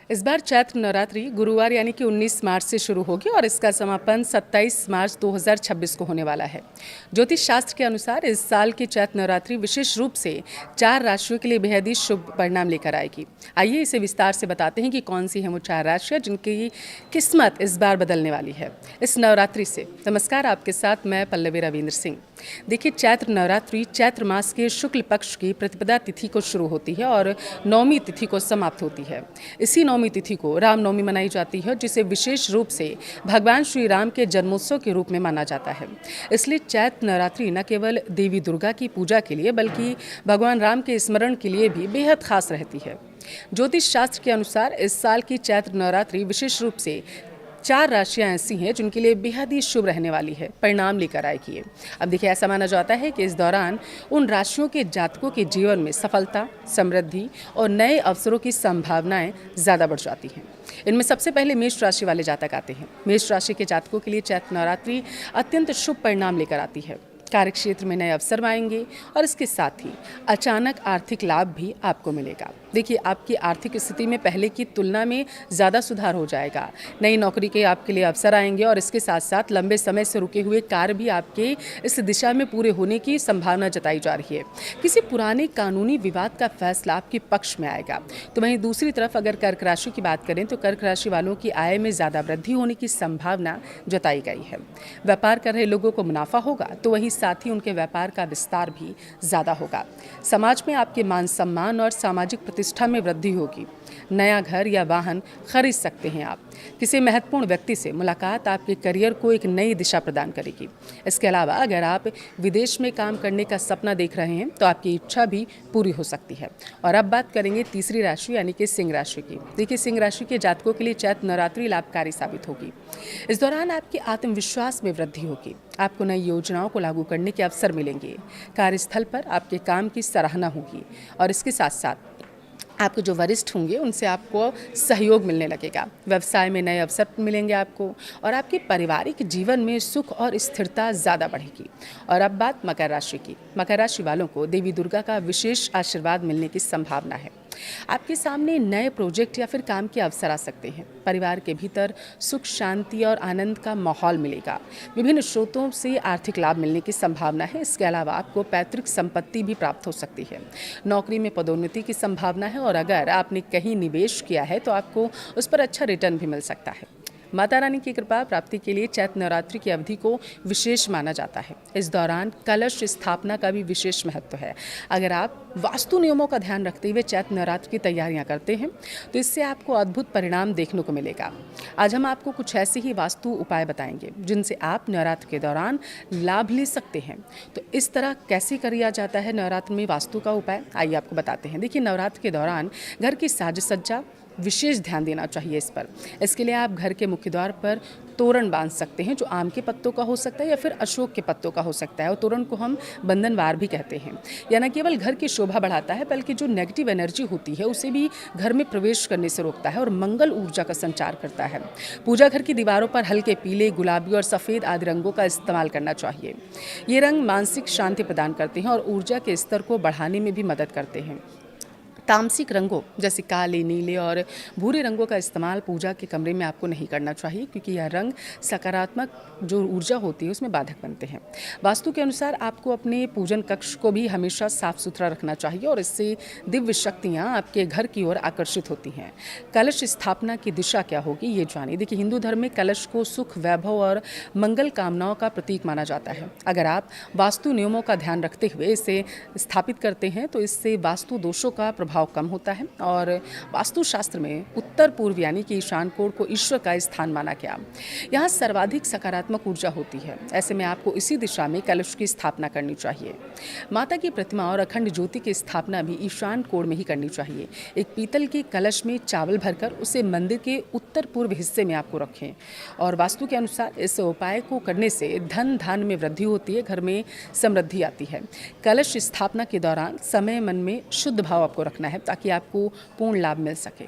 इस बार चैत्र नवरात्रि गुरुवार यानी कि 19 मार्च से शुरू होगी और इसका समापन 27 मार्च 2026 को होने वाला है। ज्योतिष शास्त्र के अनुसार इस साल की चैत्र नवरात्रि विशेष रूप से 4 राशियों के लिए बेहद ही शुभ परिणाम लेकर आएगी। आइए इसे विस्तार से बताते हैं कि कौन सी हैं वो 4 राशियाँ जिनकी किस्मत इस बार बदलने वाली है इस नवरात्रि से। नमस्कार, आपके साथ मैं पल्लवी रविंद्र सिंह। देखिए, चैत्र नवरात्रि चैत्र मास के शुक्ल पक्ष की प्रतिपदा तिथि को शुरू होती है और नौमी तिथि को समाप्त होती है। इसी नौमी तिथि को रामनवमी मनाई जाती है, जिसे विशेष रूप से भगवान श्री राम के जन्मोत्सव के रूप में माना जाता है। इसलिए चैत्र नवरात्रि न केवल देवी दुर्गा की पूजा के लिए बल्कि भगवान राम के स्मरण के लिए भी बेहद खास रहती है। ज्योतिष शास्त्र के अनुसार इस साल की चैत्र नवरात्रि विशेष रूप से 4 राशियां ऐसी हैं जिनके लिए बेहद ही शुभ रहने वाली है, परिणाम लेकर आएगी। अब देखिए, ऐसा माना जाता है कि इस दौरान उन राशियों के जातकों के जीवन में सफलता, समृद्धि और नए अवसरों की संभावनाएं ज़्यादा बढ़ जाती हैं। इनमें सबसे पहले मेष राशि वाले जातक आते हैं। मेष राशि के जातकों के लिए चैत्र नवरात्रि अत्यंत शुभ परिणाम लेकर आती है। कार्य क्षेत्र में नए अवसर आएंगे और इसके साथ ही अचानक आर्थिक लाभ भी आपको मिलेगा। देखिए, आपकी आर्थिक स्थिति में पहले की तुलना में ज़्यादा सुधार हो जाएगा। नई नौकरी के आपके लिए अवसर आएंगे और इसके साथ साथ लंबे समय से रुके हुए कार्य भी आपके इस दिशा में पूरे होने की संभावना जताई जा रही है। किसी पुराने कानूनी विवाद का फैसला आपके पक्ष में आएगा। तो वहीं दूसरी तरफ अगर कर्क राशि की बात करें तो कर्क राशि वालों की आय में ज़्यादा वृद्धि होने की संभावना जताई गई है। व्यापार कर रहे लोगों को मुनाफा होगा, तो वहीं साथ ही उनके व्यापार का विस्तार भी ज़्यादा होगा। समाज में आपके मान सम्मान और सामाजिक प्रतिष्ठा में वृद्धि होगी। नया घर या वाहन खरीद सकते हैं आप। किसी महत्वपूर्ण व्यक्ति से मुलाकात आपके करियर को एक नई दिशा प्रदान करेगी। इसके अलावा अगर आप विदेश में काम करने का सपना देख रहे हैं तो आपकी इच्छा भी पूरी हो सकती है। और अब बात करेंगे तीसरी राशि यानी कि सिंह राशि की। देखिए, सिंह राशि के जातकों के लिए चैत्र नवरात्रि लाभकारी साबित होगी। इस दौरान आपके आत्मविश्वास में वृद्धि होगी। आपको नई योजनाओं को लागू करने के अवसर मिलेंगे। कार्यस्थल पर आपके काम की सराहना होगी और इसके साथ साथ आपके जो वरिष्ठ होंगे उनसे आपको सहयोग मिलने लगेगा। व्यवसाय में नए अवसर मिलेंगे आपको और आपके पारिवारिक जीवन में सुख और स्थिरता ज़्यादा बढ़ेगी। और अब बात मकर राशि की। मकर राशि वालों को देवी दुर्गा का विशेष आशीर्वाद मिलने की संभावना है। आपके सामने नए प्रोजेक्ट या फिर काम के अवसर आ सकते हैं। परिवार के भीतर सुख, शांति और आनंद का माहौल मिलेगा। विभिन्न स्रोतों से आर्थिक लाभ मिलने की संभावना है। इसके अलावा आपको पैतृक संपत्ति भी प्राप्त हो सकती है। नौकरी में पदोन्नति की संभावना है और अगर आपने कहीं निवेश किया है तो आपको उस पर अच्छा रिटर्न भी मिल सकता है। माता रानी की कृपा प्राप्ति के लिए चैत्र नवरात्रि की अवधि को विशेष माना जाता है। इस दौरान कलश स्थापना का भी विशेष महत्व है। अगर आप वास्तु नियमों का ध्यान रखते हुए चैत्र नवरात्रि की तैयारियां करते हैं तो इससे आपको अद्भुत परिणाम देखने को मिलेगा। आज हम आपको कुछ ऐसे ही वास्तु उपाय बताएंगे जिनसे आप नवरात्र के दौरान लाभ ले सकते हैं। तो इस तरह कैसे किया जाता है नवरात्र में वास्तु का उपाय, आइए आपको बताते हैं। देखिए, नवरात्र के दौरान घर की साज सज्जा विशेष ध्यान देना चाहिए इस पर। इसके लिए आप घर के मुख्य द्वार पर तोरण बांध सकते हैं, जो आम के पत्तों का हो सकता है या फिर अशोक के पत्तों का हो सकता है। और तोरण को हम बंधनवार भी कहते हैं। यह न केवल घर की शोभा बढ़ाता है बल्कि जो नेगेटिव एनर्जी होती है उसे भी घर में प्रवेश करने से रोकता है और मंगल ऊर्जा का संचार करता है। पूजा घर की दीवारों पर हल्के पीले, गुलाबी और सफ़ेद आदि रंगों का इस्तेमाल करना चाहिए। ये रंग मानसिक शांति प्रदान करते हैं और ऊर्जा के स्तर को बढ़ाने में भी मदद करते हैं। तामसिक रंगों जैसे काले, नीले और भूरे रंगों का इस्तेमाल पूजा के कमरे में आपको नहीं करना चाहिए, क्योंकि यह रंग सकारात्मक जो ऊर्जा होती है उसमें बाधक बनते हैं। वास्तु के अनुसार आपको अपने पूजन कक्ष को भी हमेशा साफ सुथरा रखना चाहिए और इससे दिव्य शक्तियाँ आपके घर की ओर आकर्षित होती हैं। कलश स्थापना की दिशा क्या होगी ये जानिए। देखिए, हिंदू धर्म में कलश को सुख, वैभव और मंगल कामनाओं का प्रतीक माना जाता है। अगर आप वास्तु नियमों का ध्यान रखते हुए इसे स्थापित करते हैं तो इससे वास्तु दोषों का भाव कम होता है। और वास्तुशास्त्र में उत्तर पूर्व यानी कि ईशान कोण को ईश्वर का स्थान माना गया। यहाँ सर्वाधिक सकारात्मक ऊर्जा होती है। ऐसे में आपको इसी दिशा में कलश की स्थापना करनी चाहिए। माता की प्रतिमा और अखंड ज्योति की स्थापना भी ईशान कोण में ही करनी चाहिए। एक पीतल के कलश में चावल भरकर उसे मंदिर के उत्तर पूर्व हिस्से में आपको रखें। और वास्तु के अनुसार इस उपाय को करने से धन धान्य में वृद्धि होती है, घर में समृद्धि आती है। कलश स्थापना के दौरान समय मन में शुद्ध भाव आपको रखना है ताकि आपको पूर्ण लाभ मिल सके।